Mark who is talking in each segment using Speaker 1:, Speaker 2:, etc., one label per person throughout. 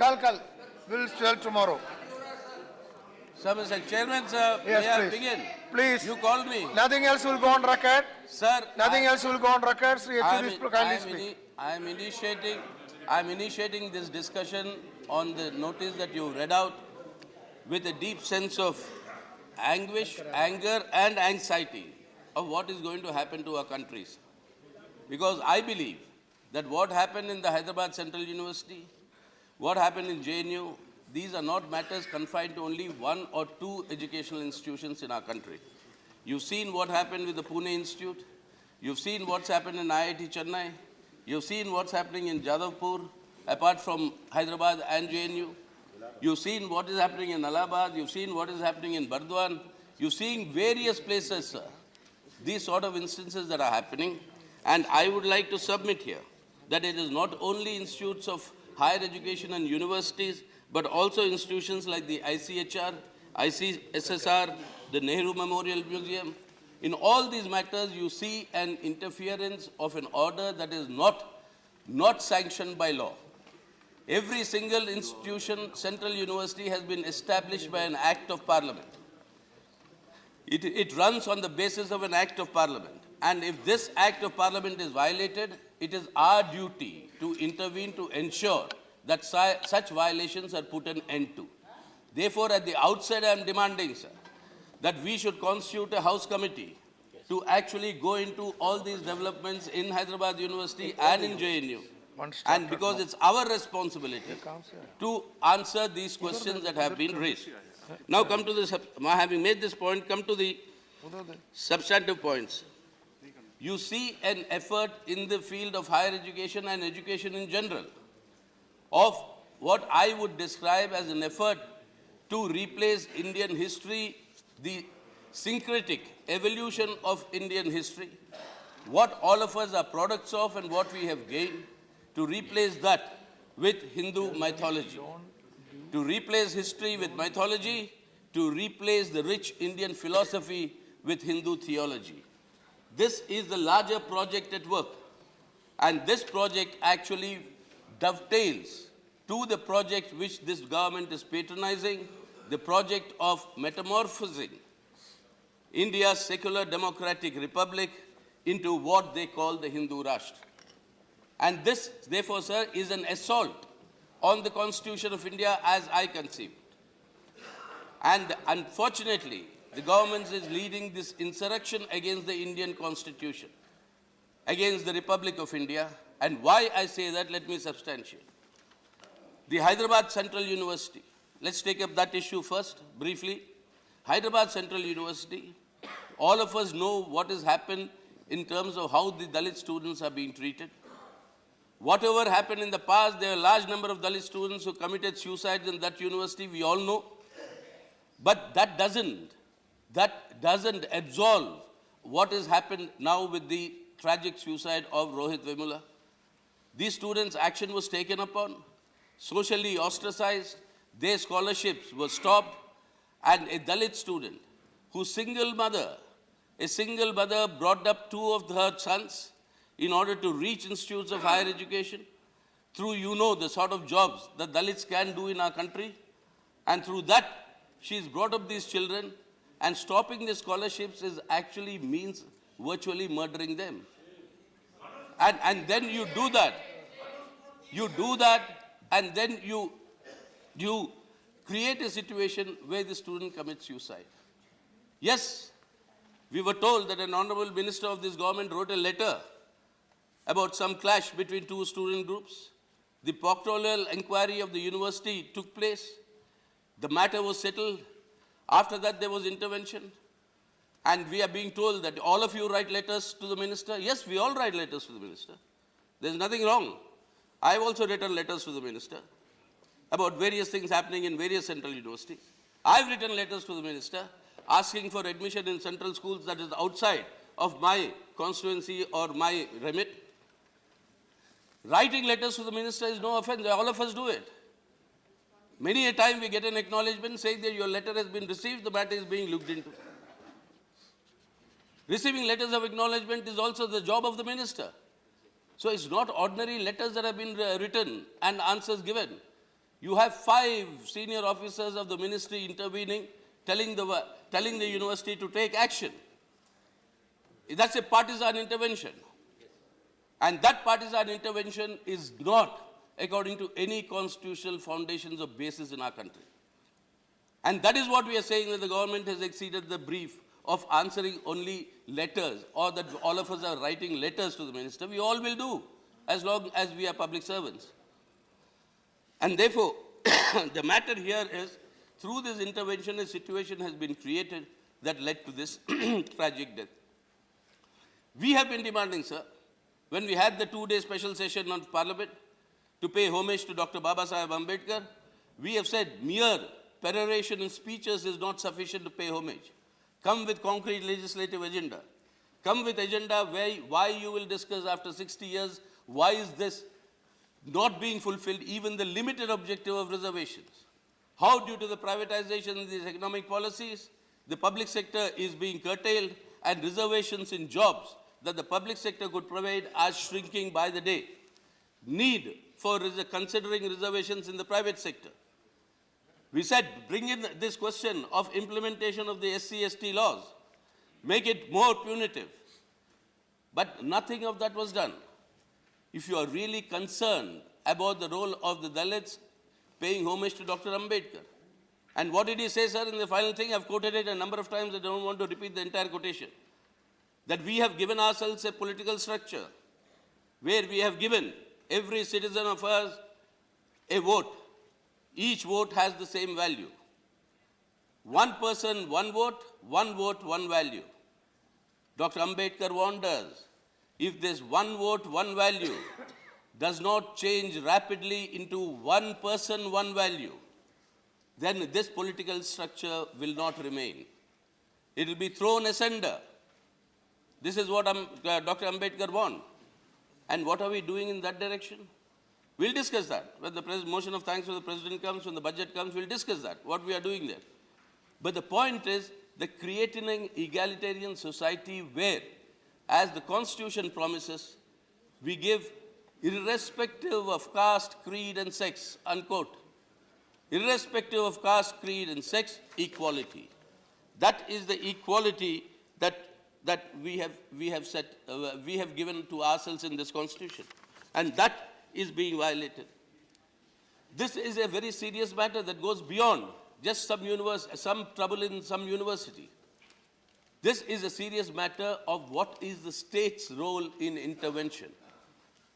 Speaker 1: Kal. We'll tell tomorrow.
Speaker 2: Sir, Mr. Chairman, sir,
Speaker 1: Yes,
Speaker 2: may I
Speaker 1: please.
Speaker 2: begin?
Speaker 1: Please.
Speaker 2: You called me.
Speaker 1: Nothing else will go on record.
Speaker 2: Sir,
Speaker 1: Nothing else will go on record. Sri Yechury, kindly speak.
Speaker 2: I am initiating this discussion on the notice that you read out with a deep sense of anguish, anger and anxiety of what is going to happen to our countries. Because I believe that what happened in the Hyderabad Central University, what happened in JNU, these are not matters confined to only one or two educational institutions in our country. You've seen what happened with the Pune Institute. You've seen what's happened in IIT Chennai. You've seen what's happening in Jadavpur, apart from Hyderabad and JNU. You've seen what is happening in Allahabad. You've seen what is happening in Burdwan. You've seen various places, sir, these sort of instances that are happening. And I would like to submit here that it is not only institutes of higher education and universities, but also institutions like the ICHR, ICSSR, the Nehru Memorial Museum. In all these matters, you see an interference of an order that is not sanctioned by law. Every single institution, central university, has been established by an act of parliament. It runs on the basis of an act of parliament. And if this act of parliament is violated, it is our duty to intervene to ensure that such violations are put an end to. Therefore, at the outset, I am demanding, sir, that we should constitute a House committee to actually go into all these developments in Hyderabad University and in JNU. And because it's our responsibility to answer these questions that have been raised. Now come to this, having made this point, come to the substantive points. You see an effort in the field of higher education and education in general of what I would describe as an effort to replace Indian history, the syncretic evolution of Indian history, what all of us are products of and what we have gained, to replace that with Hindu mythology, to replace history with mythology, to replace the rich Indian philosophy with Hindu theology. This is the larger project at work. And this project actually dovetails to the project which this government is patronizing, the project of metamorphosing India's secular democratic republic into what they call the Hindu Rashtra. And this, therefore, sir, is an assault on the Constitution of India as I conceive it. And unfortunately, the government is leading this insurrection against the Indian Constitution, against the Republic of India. And why I say that, let me substantiate. The Hyderabad Central University, let's take up that issue first, briefly. Hyderabad Central University, all of us know what has happened in terms of how the Dalit students are being treated. Whatever happened in the past, there are a large number of Dalit students who committed suicides in that university, we all know. But that doesn't absolve what has happened now with the tragic suicide of Rohit Vemula. These students' action was taken upon, socially ostracized, their scholarships were stopped, and a Dalit student whose single mother brought up two of her sons in order to reach institutes of higher education, through, the sort of jobs that Dalits can do in our country, and through that, she's brought up these children, and stopping the scholarships is actually means virtually murdering them. And then you do that, and then you create a situation where the student commits suicide. Yes, we were told that an honorable minister of this government wrote a letter about some clash between two student groups. The proctoral inquiry of the university took place. The matter was settled. After that, there was intervention. And we are being told that all of you write letters to the minister. Yes, we all write letters to the minister. There's nothing wrong. I've also written letters to the minister about various things happening in various central universities. I've written letters to the minister asking for admission in central schools that is outside of my constituency or my remit. Writing letters to the minister is no offense. All of us do it. Many a time we get an acknowledgement saying that your letter has been received, the matter is being looked into. Receiving letters of acknowledgement is also the job of the minister. So it's not ordinary letters that have been written and answers given. You have 5 senior officers of the ministry intervening, telling the university to take action. That's a partisan intervention. And that partisan intervention is not according to any constitutional foundations or basis in our country. And that is what we are saying, that the government has exceeded the brief of answering only letters, or that all of us are writing letters to the minister. We all will do, as long as we are public servants. And therefore, the matter here is, through this intervention, a situation has been created that led to this tragic death. We have been demanding, sir, when we had the 2-day special session on Parliament to pay homage to Dr. Baba Saheb Ambedkar, we have said mere peroration in speeches is not sufficient to pay homage. Come with concrete legislative agenda. Come with agenda why you will discuss after 60 years, why is this not being fulfilled, even the limited objective of reservations. How, due to the privatization of these economic policies, the public sector is being curtailed, and reservations in jobs that the public sector could provide are shrinking by the day. Need for considering reservations in the private sector. We said, bring in this question of implementation of the SC/ST laws, make it more punitive. But nothing of that was done. If you are really concerned about the role of the Dalits, paying homage to Dr. Ambedkar. And what did he say, sir, in the final thing? I've quoted it a number of times. I don't want to repeat the entire quotation. That we have given ourselves a political structure where we have given every citizen of us a vote. Each vote has the same value. One person, one vote, one value. Dr. Ambedkar warned us, if this one vote, one value does not change rapidly into one person, one value, then this political structure will not remain. It will be thrown asunder. This is what Dr. Ambedkar warned. And what are we doing in that direction? We'll discuss that. When the motion of thanks for the President comes, when the budget comes, we'll discuss that, what we are doing there. But the point is, the creating an egalitarian society where, as the Constitution promises, we give irrespective of caste, creed and sex, unquote. Irrespective of caste, creed and sex, equality. That is the equality that we have given to ourselves in this Constitution. And that is being violated. This is a very serious matter that goes beyond just some trouble in some university. This is a serious matter of what is the state's role in intervention.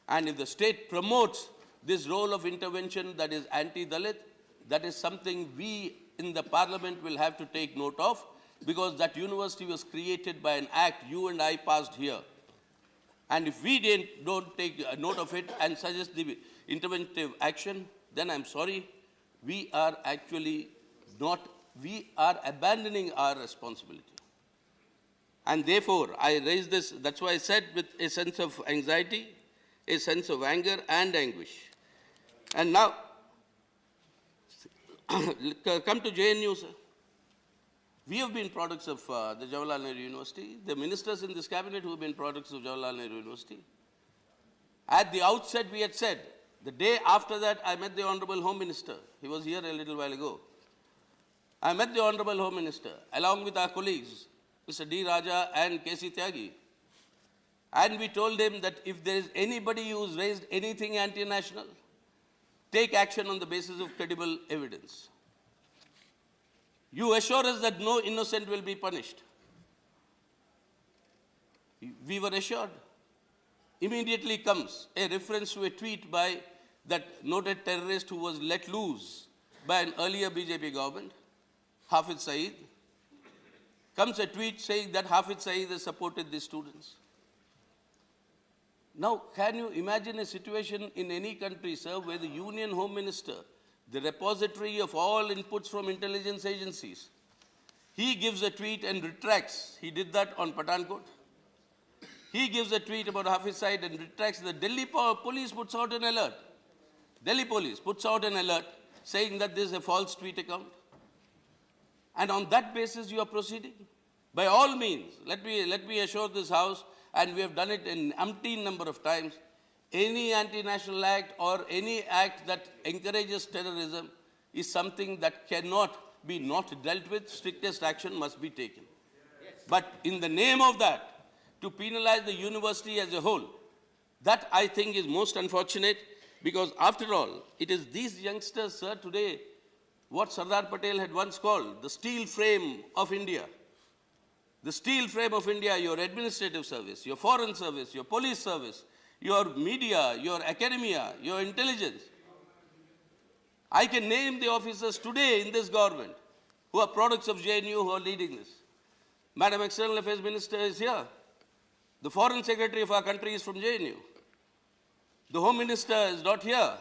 Speaker 2: And if the state promotes this role of intervention that is anti-Dalit, that is something we in the Parliament will have to take note of, because that university was created by an act you and I passed here. And if we don't take note of it and suggest the interventive action, then I'm sorry, we are abandoning our responsibility. And therefore, I raise this, that's why I said, with a sense of anxiety, a sense of anger and anguish. And now, come to JNU, sir. We have been products of the Jawaharlal Nehru University. The ministers in this cabinet who have been products of Jawaharlal Nehru University. At the outset, we had said, the day after that, I met the Honorable Home Minister. He was here a little while ago. I met the Honorable Home Minister, along with our colleagues, Mr. D. Raja and K.C. Tyagi. And we told him that if there is anybody who has raised anything anti-national, take action on the basis of credible evidence. You assure us that no innocent will be punished. We were assured. Immediately comes a reference to a tweet by that noted terrorist who was let loose by an earlier BJP government, Hafiz Saeed. Comes a tweet saying that Hafiz Saeed has supported the students. Now, can you imagine a situation in any country, sir, where the Union Home Minister, the repository of all inputs from intelligence agencies, he gives a tweet and retracts. He did that on Pathankot. He gives a tweet about Hafiz Saeed and retracts. The Delhi police puts out an alert. Delhi police puts out an alert saying that this is a false tweet account. And on that basis, you are proceeding? By all means, let me assure this House, and we have done it an umpteen number of times, Any anti-national act or any act that encourages terrorism is something that cannot be not dealt with. Strictest action must be taken. But in the name of that, to penalize the university as a whole, that I think is most unfortunate, because after all, it is these youngsters, sir, today, what Sardar Patel had once called the steel frame of India. The steel frame of India, your administrative service, your foreign service, your police service, your media, your academia, your intelligence. I can name the officers today in this government who are products of JNU who are leading this. Madam External Affairs Minister is here. The Foreign Secretary of our country is from JNU. The Home Minister is not here.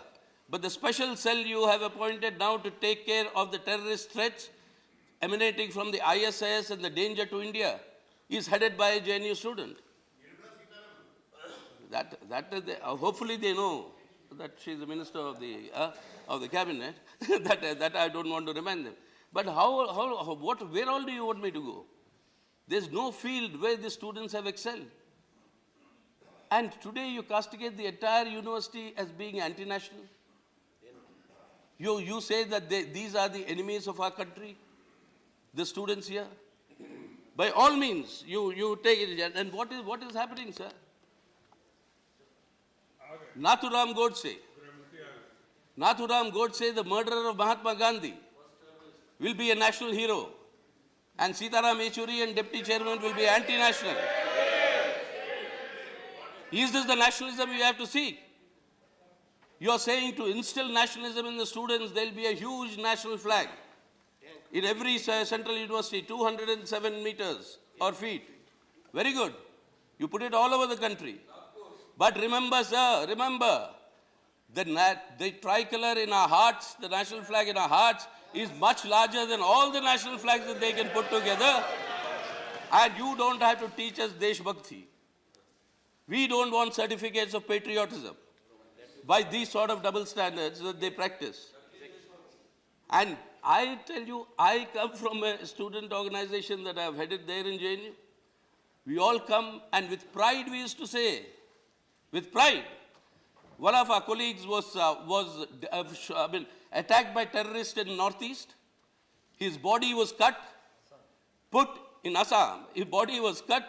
Speaker 2: But the special cell you have appointed now to take care of the terrorist threats emanating from the ISIS and the danger to India is headed by a JNU student. Hopefully they know that she is the minister of the cabinet. that I don't want to remind them. But where all do you want me to go? There's no field where the students have excelled. And today you castigate the entire university as being anti-national. You say that these are the enemies of our country, the students here. By all means, you take it. And what is happening, sir? Nathuram Godse, the murderer of Mahatma Gandhi, will be a national hero. And Sitaram Yechury and Deputy Chairman will be anti-national. Is this the nationalism you have to seek? You are saying to instill nationalism in the students, there will be a huge national flag in every central university, 207 meters or feet. Very good. You put it all over the country. But remember, sir, the tricolor in our hearts, the national flag in our hearts, is much larger than all the national flags that they can put together. And you don't have to teach us Desh Bhakti. We don't want certificates of patriotism by these sort of double standards that they practice. And I tell you, I come from a student organization that I've headed there in JNU. We all come, and with pride we used to say, with pride. One of our colleagues was attacked by terrorists in Northeast. His body was cut, put in Assam. His body was cut.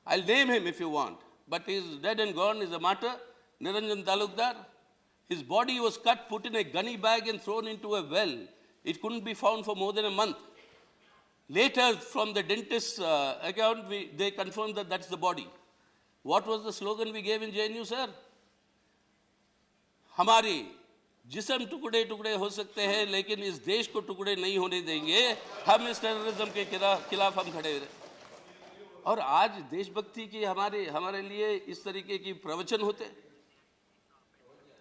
Speaker 2: I'll name him if you want, but he's dead and gone. He's a martyr, Niranjan Talukdar. His body was cut, put in a gunny bag and thrown into a well. It couldn't be found for more than a month. Later, from the dentist's account, they confirmed that that's the body. What was the slogan we gave in JNU, sir? हमारे जिस्म टुकड़े टुकड़े हो सकते हैं, लेकिन इस देश को टुकड़े नहीं होने देंगे. हम इस टेररिज्म के खिलाफ हम खड़े रहे. और आज देशभक्ति की हमारे लिए इस तरीके की प्रवचन होते.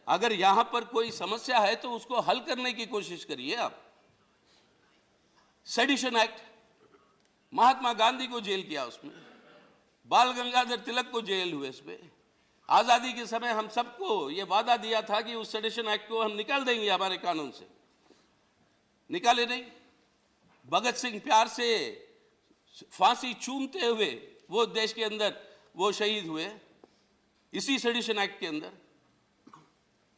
Speaker 2: अगर यहाँ पर कोई समस्या है तो उसको हल करने की कोशिश करिए आप. सेडिशन एक्ट, महात्मा गांधी को जेल किया उसमें, बाल गंगाधर तिलक को जेल हुए इसमें. आजादी के समय हम सबको ये वादा दिया था कि उस सेडिशन एक्ट को हम निकाल देंगे हमारे कानून से. निकाले नहीं. भगत सिंह प्यार से फांसी चूमते हुए वो देश के अंदर वो शहीद हुए इसी सेडिशन एक्ट के अंदर.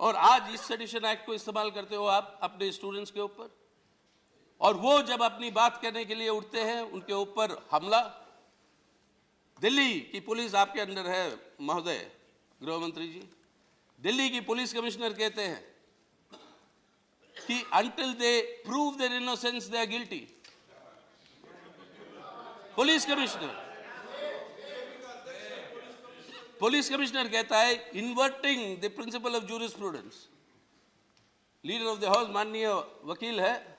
Speaker 2: और आज इस सेडिशन एक्ट को इस्तेमाल करते हो आप अपने स्टूडेंट्स के ऊपर. और वो जब अपनी बात करने के लिए उठते हैं, उनके ऊपर हमला. दिल्ली की पुलिस आपके अंडर है महोदय गृह मंत्री जी. दिल्ली की पुलिस कमिश्नर कहते हैं कि until they prove their innocence they are guilty. Police commissioner कहता है inverting the principle of jurisprudence. Leader of the house माननीय वकील है.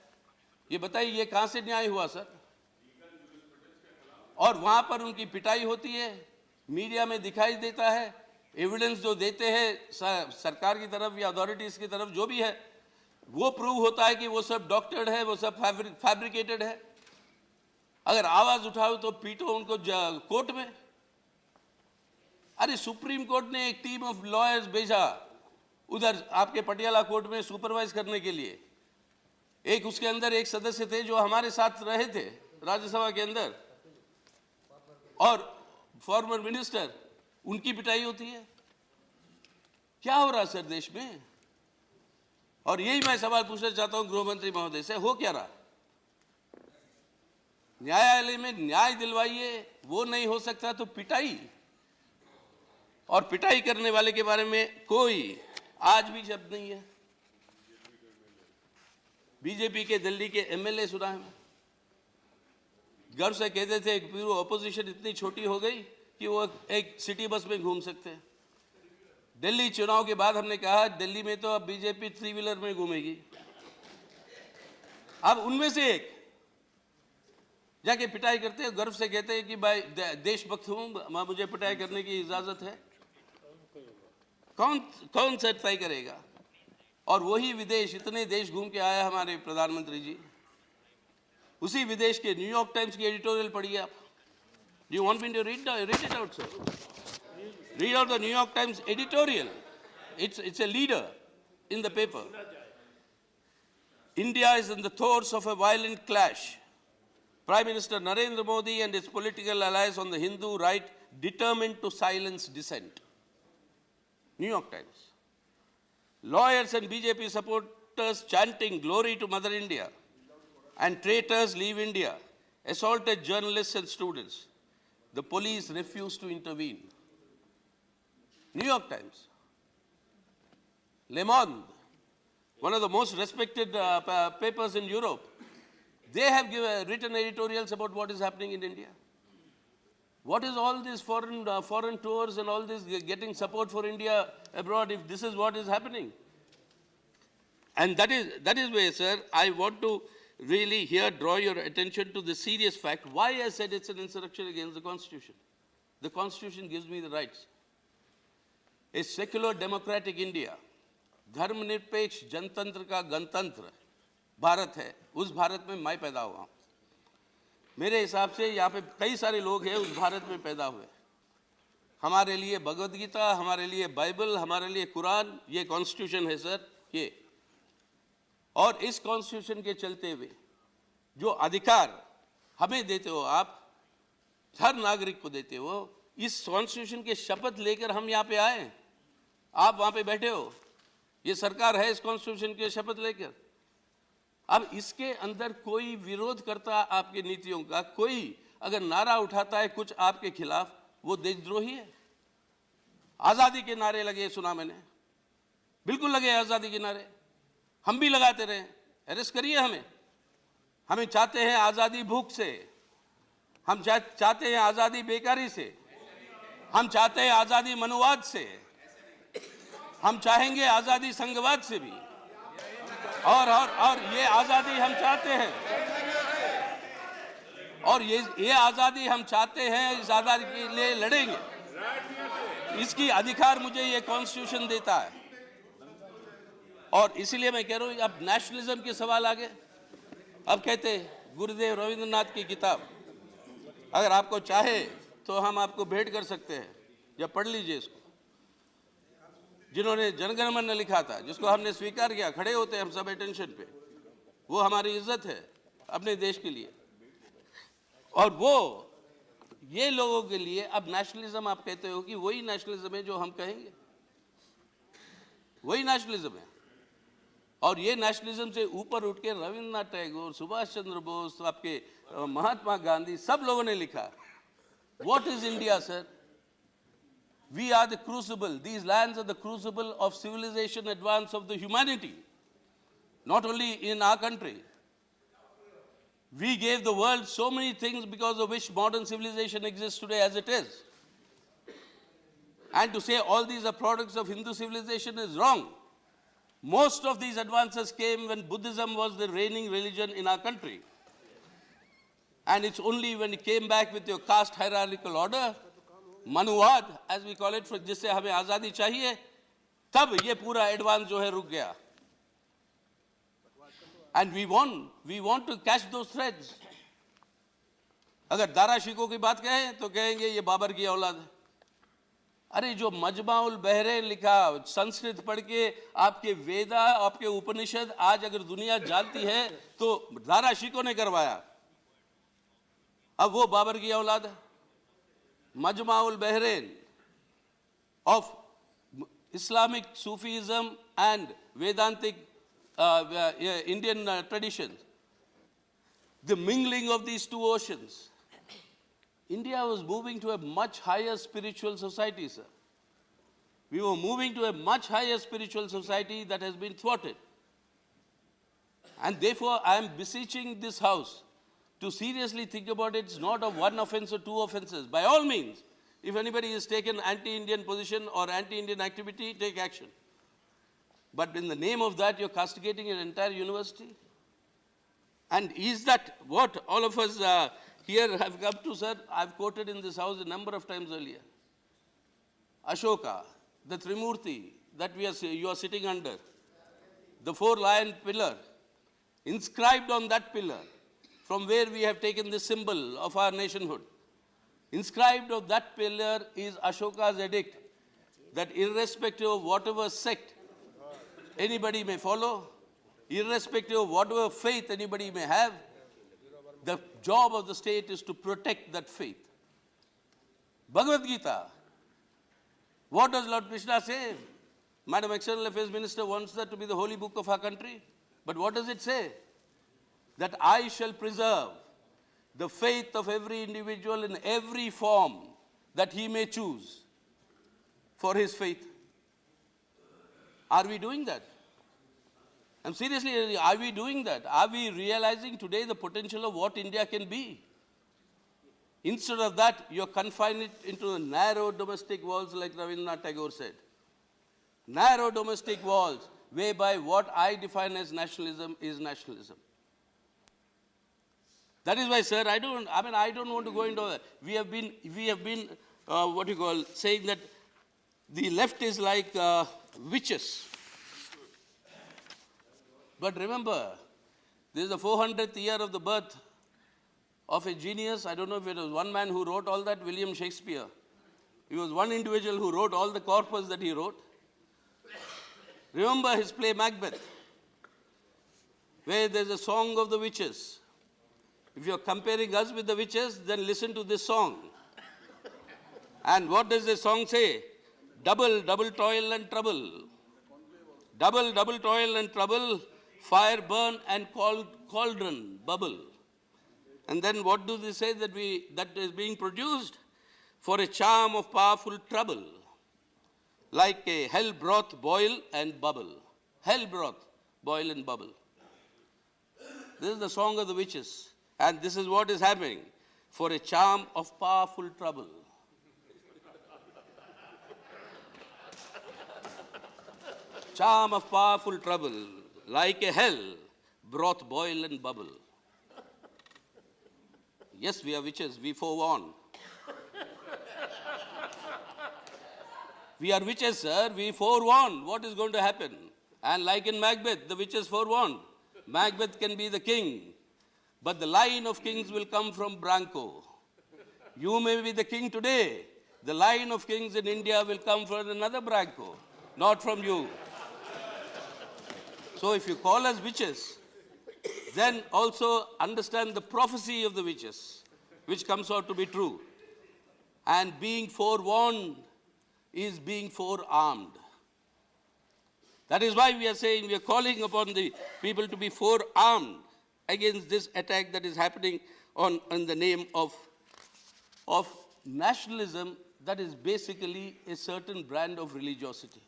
Speaker 2: ये बताइए ये कहां से न्याय हुआ सर? और वहां पर उनकी पिटाई होती है, मीडिया में दिखाई देता है. एविडेंस जो देते हैं सरकार की तरफ या अथॉरिटीज की तरफ जो भी है, वो प्रूव होता है कि वो सब डॉक्टर्ड है, वो सब फैब्रिकेटेड है. अगर आवाज उठाओ तो पीटो उनको कोर्ट में. अरे सुप्रीम कोर्ट ने एक टीम ऑफ लॉयर्स भेजा उधर आपके पटियाला कोर्ट में सुपरवाइज करने के लिए. एक उसके अंदर एक सदस्य थे जो हमारे साथ रहे थे राज्यसभा के अंदर, और फॉर्मर मिनिस्टर, उनकी पिटाई होती है. क्या हो रहा है सर देश में? और यही मैं सवाल पूछना चाहता हूं गृह मंत्री महोदय से, हो क्या रहा? न्यायालय में न्याय दिलवाइए, वो नहीं हो सकता तो पिटाई, और पिटाई करने वाले के बारे में कोई आज भी शब्द नहीं है। बीजेपी के दिल्ली के एमएलए सुना है, गर्व से कहते थे कि पूरी ऑपोजिशन इतनी छोटी हो गई कि वो एक सिटी बस में घूम सकते हैं। दिल्ली चुनाव के बाद हमने कहा दिल्ली में तो अब बीजेपी 3 व्हीलर में घूमेगी। अब उनमें से एक जाके पिटाई करते हैं, गर्व से कहते हैं कि भाई देशभक्त हूं, मुझे पिटाई करने की इजाजत है। कौन सा तय करेगा? और वही विदेश, इतने देश घूम के आया हमारे प्रधानमंत्री जी, उसी विदेश के न्यूयॉर्क टाइम्स की एडिटोरियल पढ़िए आप। Do you want me to read it out sir? Read out the New York Times editorial. It's a leader in the paper. India is in the throes of a violent clash. Prime Minister Narendra Modi and his political allies on the Hindu right determined to silence dissent. New York Times. Lawyers and BJP supporters chanting glory to Mother India and traitors leave India assaulted journalists and students. The police refused to intervene. New York Times. Le Monde, one of the most respected papers in Europe, they have written editorials about what is happening in India. What is all these foreign tours and all this getting support for India abroad if this is what is happening? And that is where, sir, I want to really here draw your attention to the serious fact why I said it's an insurrection against the Constitution. The Constitution gives me the rights. A secular democratic India, धर्मनिरपेक्ष जनतंत्र का गणतंत्र भारत है, उस भारत में मैं पैदा हुआ हूं। मेरे हिसाब से यहाँ पे कई सारे लोग हैं उस भारत में पैदा हुए। हमारे लिए भगवद गीता, हमारे लिए बाइबल, हमारे लिए कुरान, ये कॉन्स्टिट्यूशन है सर, ये। और इस कॉन्स्टिट्यूशन के चलते हुए जो अधिकार हमें देते हो आप, हर नागरिक को देते हो, इस कॉन्स्टिट्यूशन के शपथ लेकर हम यहाँ पे आए। आप वहां पे बैठे हो, ये सरकार है इस कॉन्स्टिट्यूशन के शपथ लेकर। अब इसके अंदर कोई विरोध करता आपकी नीतियों का, कोई अगर नारा उठाता है कुछ आपके खिलाफ, वो देशद्रोही है। आजादी के नारे लगे, सुना मैंने, बिल्कुल लगे आजादी के नारे, हम भी लगाते रहे। अरेस्ट करिए हमें चाहते हैं आजादी भूख से, हम चाहते हैं आजादी बेकारी से, हम चाहते हैं आजादी मनुवाद से, हम चाहेंगे आजादी संघवाद से भी, और ये आजादी हम चाहते हैं, और ये आजादी हम चाहते हैं, इस आजादी के लिए लड़ेंगे। इसकी अधिकार मुझे ये कॉन्स्टिट्यूशन देता है। और इसलिए मैं कह रहा हूं, अब नेशनलिज्म के सवाल आ गए। अब कहते गुरुदेव रविंद्रनाथ की किताब अगर आपको चाहे तो हम आपको भेंट कर सकते हैं, या पढ़ लीजिए इसको। जिन्होंने जनगण मन लिखा था, जिसको हमने स्वीकार किया, खड़े होते हैं हम सब अटेंशन पे, वो हमारी इज्जत है अपने देश के लिए। और वो ये लोगों के लिए अब नेशनलिज्म आप कहते हो कि वही नेशनलिज्म है जो हम कहेंगे, वही नेशनलिज्म है। और ये नेशनलिज्म से ऊपर उठ के रविंद्रनाथ टैगोर, सुभाष चंद्र बोस, आपके महात्मा गांधी, सब लोगों ने लिखा। What is India, sir? We are the crucible. These lands are the crucible of civilization advance of the humanity. Not only in our country. We gave the world so many things because of which modern civilization exists today as it is. And to say all these are products of Hindu civilization is wrong. Most of these advances came when Buddhism was the reigning religion in our country. And it's only when it came back with your caste hierarchical order, Manuwad, as we call it, जिससे हमें आजादी चाहिए, तब ये पूरा advance जो है रुक गया. And we want to catch those threads. अगर दारा शिकोह की बात कहें तो कहेंगे ये बाबर की औलाद है. अरे जो मजमाउल बहरेन लिखा, संस्कृत पढ़ के आपके वेदा, आपके उपनिषद आज अगर दुनिया जानती है तो दारा शिकोह ने करवाया. अब वो बाबर की औलाद है. Majmaul Bahrain of Islamic Sufism and Vedantic Indian traditions, the mingling of these two oceans, India was moving to a much higher spiritual society, sir. We were moving to a much higher spiritual society that has been thwarted. And therefore, I am beseeching this House to seriously think about it. It's not of one offense or two offenses. By all means, if anybody has taken anti-Indian position or anti-Indian activity, take action. But in the name of that, you're castigating an entire university? And is that what all of us here have come to, sir? I've quoted in this House a number of times earlier. Ashoka, the Trimurti that you are sitting under, the four-lion pillar, inscribed on that pillar, from where we have taken the symbol of our nationhood. Inscribed of that pillar is Ashoka's edict that irrespective of whatever sect anybody may follow, irrespective of whatever faith anybody may have, the job of the state is to protect that faith. Bhagavad Gita. What does Lord Krishna say? Madam External Affairs Minister wants that to be the holy book of our country. But what does it say? That I shall preserve the faith of every individual in every form that he may choose for his faith. Are we doing that? I'm seriously, are we doing that? Are we realizing today the potential of what India can be? Instead of that, you're confined it into narrow domestic walls, like Rabindranath Tagore said. Narrow domestic walls, whereby what I define as nationalism is nationalism. That is why, sir, I don't want to go into that. We have been saying that the left is like witches. But remember, this is the 400th year of the birth of a genius. I don't know if it was one man who wrote all that, William Shakespeare. He was one individual who wrote all the corpus that he wrote. Remember his play Macbeth, where there's a song of the witches. If you're comparing us with the witches, then listen to this song. And what does the song say? Double, double toil and trouble. Double, double toil and trouble, fire burn and cauldron bubble. And then what do they say that is being produced? For a charm of powerful trouble, like a hell broth boil and bubble. Hell broth boil and bubble. This is the song of the witches. And this is what is happening. For a charm of powerful trouble. Charm of powerful trouble, like a hell, broth boil and bubble. Yes, we are witches, we forewarn. We are witches, sir, we forewarn what is going to happen. And like in Macbeth, the witches forewarned. Macbeth can be the king, but the line of kings will come from Branko. You may be the king today. The line of kings in India will come from another Branko, not from you. So if you call us witches, then also understand the prophecy of the witches, which comes out to be true. And being forewarned is being forearmed. That is why we are saying, we are calling upon the people to be forearmed against this attack that is happening in the name of nationalism that is basically a certain brand of religiosity.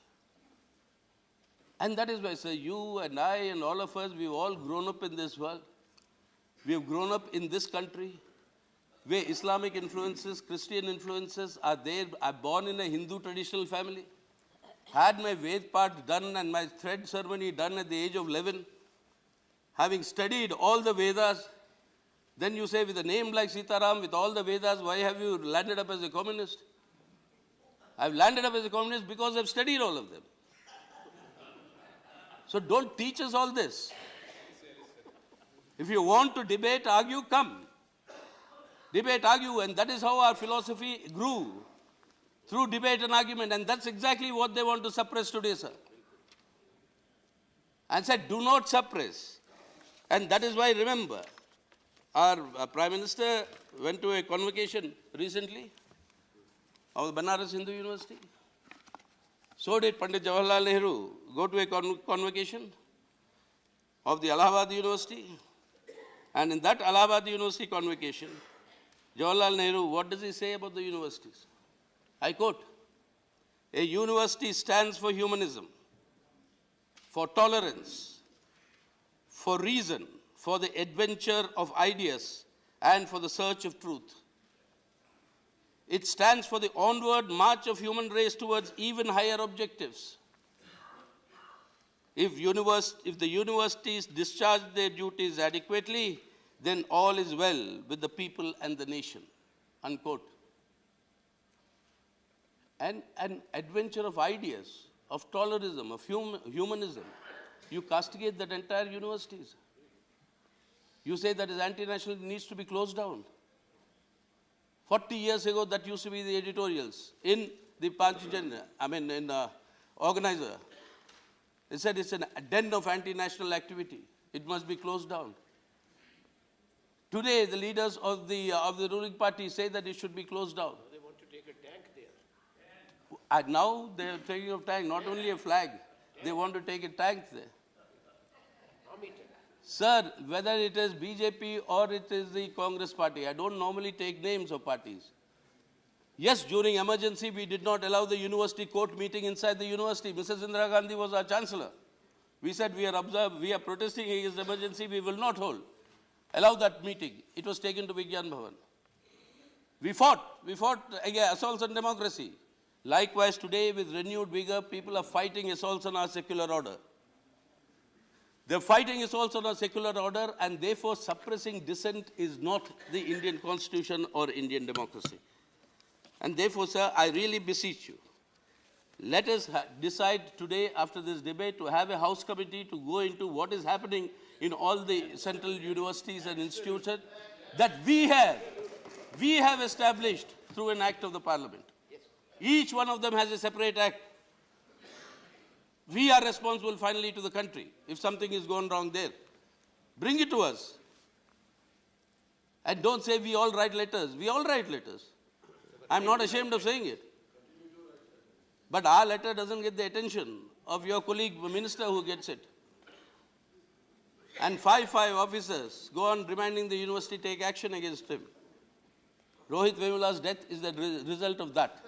Speaker 2: And that is why, sir, you and I and all of us, we've all grown up in this world. We have grown up in this country where Islamic influences, Christian influences are there. I'm born in a Hindu traditional family. Had my Ved part done and my thread ceremony done at the age of 11. Having studied all the Vedas, then you say with a name like Sitaram, with all the Vedas, why have you landed up as a communist? I've landed up as a communist because I've studied all of them. So don't teach us all this. If you want to debate, argue, come. Debate, argue, and that is how our philosophy grew, through debate and argument, and that's exactly what they want to suppress today, sir. And said, do not suppress. And that is why, remember, our Prime Minister went to a convocation recently of the Banaras Hindu University. So did Pandit Jawaharlal Nehru go to a convocation of the Allahabad University. And in that Allahabad University convocation, Jawaharlal Nehru, what does he say about the universities? I quote, "A university stands for humanism, for tolerance, for reason, for the adventure of ideas, and for the search of truth. It stands for the onward march of human race towards even higher objectives. If the universities discharge their duties adequately, then all is well with the people and the nation." Unquote. And an adventure of ideas, of tolerism, of humanism. You castigate that entire universities. You say that is anti-national, it needs to be closed down. 40 years ago, that used to be the editorials in the organizer. It said it's a den of anti-national activity. It must be closed down. Today, the leaders of the ruling party say that it should be closed down.
Speaker 3: They want to take a tank there.
Speaker 2: And now they are taking a tank, not only a flag, they want to take a tank there. Sir, whether it is BJP or it is the Congress party, I don't normally take names of parties. Yes, during emergency, we did not allow the university court meeting inside the university. Mrs. Indira Gandhi was our chancellor. We said we are protesting against emergency, we will not hold. Allow that meeting. It was taken to Vigyan Bhavan. We fought against assaults on democracy. Likewise, today, with renewed vigor, people are fighting assaults on our secular order. They're fighting assaults on our secular order, and therefore suppressing dissent is not the Indian constitution or Indian democracy. And therefore, sir, I really beseech you, let us decide today after this debate to have a house committee to go into what is happening in all the central universities and institutions that we have established through an act of the parliament. Each one of them has a separate act. We are responsible finally to the country if something is going wrong there. Bring it to us. And don't say we all write letters. We all write letters. I'm not ashamed of saying it. But our letter doesn't get the attention of your colleague minister who gets it. And five officers go on reminding the university take action against him. Rohit Vemula's death is the result of that.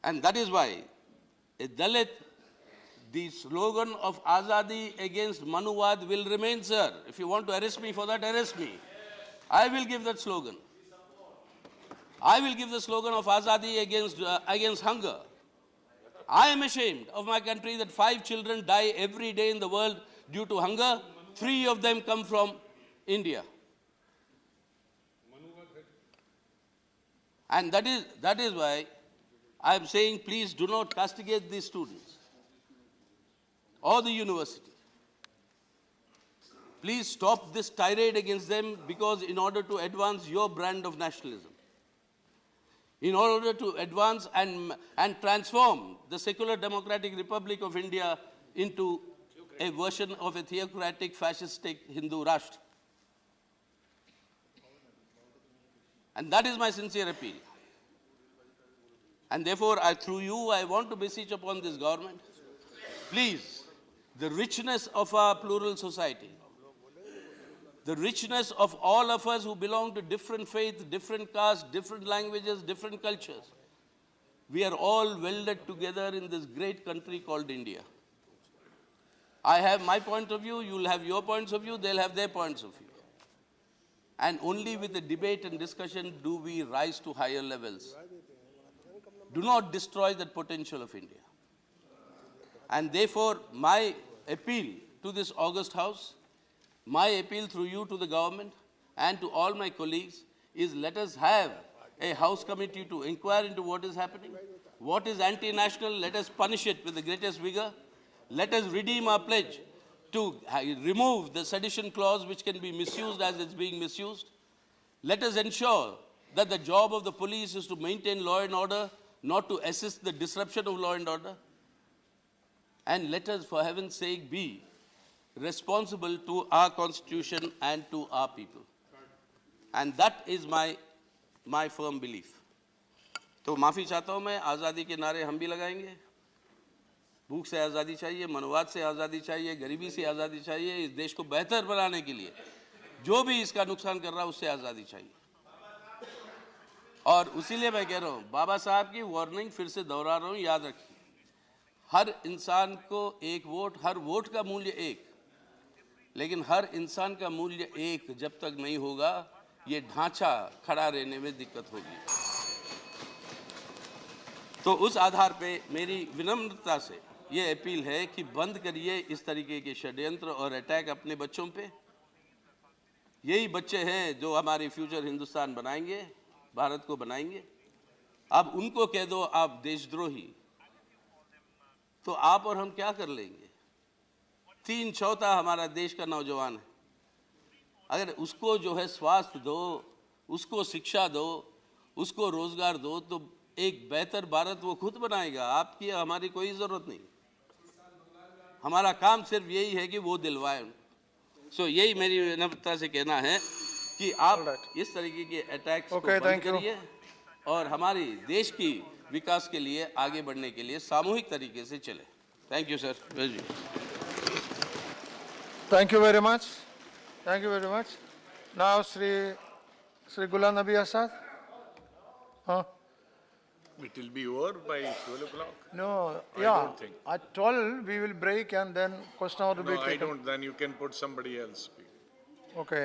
Speaker 2: And that is why a Dalit, the slogan of Azadi against Manuwad will remain, sir. If you want to arrest me for that, arrest me. I will give that slogan. I will give the slogan of Azadi against hunger. I am ashamed of my country that 5 children die every day in the world due to hunger. 3 of them come from India. And that is why I am saying, please do not castigate these students or the university. Please stop this tirade against them, because in order to advance your brand of nationalism, in order to advance and transform the secular democratic Republic of India into a version of a theocratic fascistic Hindu Rashtra. And that is my sincere appeal. And therefore, through you, I want to beseech upon this government, please, the richness of our plural society, the richness of all of us who belong to different faiths, different castes, different languages, different cultures, we are all welded together in this great country called India. I have my point of view, you'll have your points of view, they'll have their points of view. And only with the debate and discussion do we rise to higher levels. Do not destroy that potential of India. And therefore, my appeal to this August House, my appeal through you to the government and to all my colleagues is, let us have a House committee to inquire into what is happening. What is anti-national, let us punish it with the greatest vigor. Let us redeem our pledge to remove the sedition clause, which can be misused as it's being misused. Let us ensure that the job of the police is to maintain law and order, not to assist the disruption of law and order. And let us, for heaven's sake, be responsible to our constitution and to our people. And that is my firm belief. तो माफ़ी चाहता हूँ मैं, आज़ादी के नारे हम भी लगाएंगे, भूख से आज़ादी चाहिए, मनोवाद से आज़ादी चाहिए, गरीबी से आज़ादी चाहिए। इस देश को बेहतर बनाने के लिए जो भी इसका नुकसान कर रहा है उससे आज़ादी चाहिए। और उसीलिए मैं कह रहा हूँ, बाबा साहब की वार्निंग फिर से दोहरा रहा हूँ, याद रखिए, हर इंसान को एक वोट, हर वोट का मूल्य एक, लेकिन हर इंसान का मूल्य एक जब तक नहीं होगा, ये ढांचा खड़ा रहने में दिक्कत होगी। तो उस आधार पे मेरी विनम्रता से ये अपील है कि बंद करिए इस तरीके के षड्यंत्र और अटैक अपने बच्चों पे। यही बच्चे हैं जो हमारी फ्यूचर हिंदुस्तान बनाएंगे, भारत को बनाएंगे। अब उनको कह दो आप देशद्रोही, तो आप और हम क्या कर लेंगे? 3/4 हमारा देश का नौजवान है। अगर उसको जो है स्वास्थ्य दो, उसको शिक्षा दो, उसको रोजगार दो, तो एक बेहतर भारत वो खुद बनाएगा। आपकी हमारी कोई ज़रूरत नहीं। हमारा काम सिर्फ यही है कि वो दिलवाए। सो यही मेरी विनम्रता से कहना है कि आप इस तरीके के अटैक्स को बंद करिए और हमारी देश की विकास के लिए, आगे बढ़ने के लिए सामूहिक तरीके से चले। Thank you sir.
Speaker 1: Thank you very much. Thank you very much. Now, Sri Ghulam Nabi Azad.
Speaker 3: It will be over by 12 o'clock?
Speaker 1: No,
Speaker 3: I
Speaker 1: yeah.
Speaker 3: don't think.
Speaker 1: At 12, we will break and then question hour will be
Speaker 3: No, I
Speaker 1: taken.
Speaker 3: don't. Then you can put somebody else.
Speaker 1: Okay.